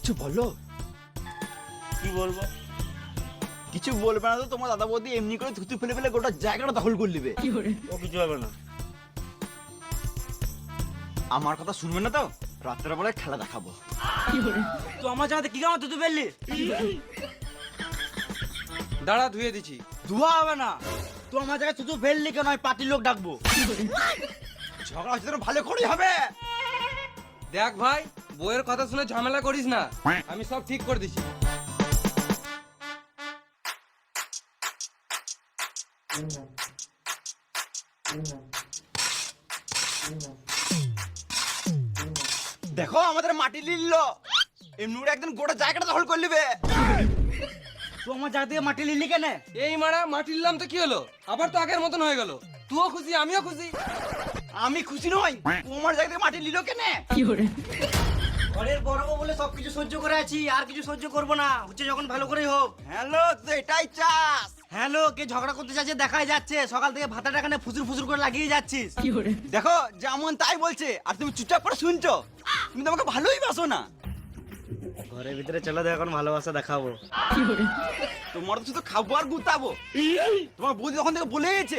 কিছু বলো। কি বলবো? কিছু বলবে না তো তোমার দাদা বৌদি এমনি করে থুতু ফেলে ফেলে গোটা জায়গাটা দখল করে নেবে। ও কিছু হবে না। আমার কথা শুনবে না তো, রাত্রের বেলায় খেলা দেখাবো। তুই আমার জায়গাতে কি কামাতে তুই ফেললি? দাঁড়া, ধুয়ে দিছি। ধোয়া হবে না। তুই আমার জায়গায় তুই ফেললি কেন? আমি পার্টির লোক ডাকবো। ঝগড়া হচ্ছে তো ভালো করেই হবে। দেখ ভাই, বইয়ের কথা শুনে ঝামেলা করিস না, আমি সব ঠিক করে দিছি। দেখো আমাদের মাটি লিলল, এমনি করে একদম গোটা জায়গাটা দখল করে নেবে। তুই আমার জায়গা থেকে মাটি নিলি কেন? এই মারা, মাটি নিলাম তো কি হলো? আবার তো আগের মতন হয়ে গেল। তুইও খুশি, আমিও খুশি। আমি খুশি নই, তোমার জায়গা থেকে মাটি নিল কেন? ঘরের বড় বউ বলে সবকিছু সহ্য করে আছি, আর কিছু সহ্য করবো না। হচ্ছে যখন ভালো করেই হোক। হ্যালো, তো এটাই চাস? হ্যালো, কে ঝগড়া করতে চাচ্ছে দেখাই যাচ্ছে। সকাল থেকে ভাতাটা এখানে ফুসুর ফুসুর করে লাগিয়ে যাচ্ছিস। দেখো যেমন তাই বলছে, আর তুমি চুপচাপ করে শুনছো। তুমি তো আমাকে ভালোই বাসো না। ঘরের ভিতরে চলে তো এখন ভালোবাসা দেখাবো। তোমার তো শুধু খাবো আর গুতাবো। তোমার বৌদি তখন থেকে বলে গেছে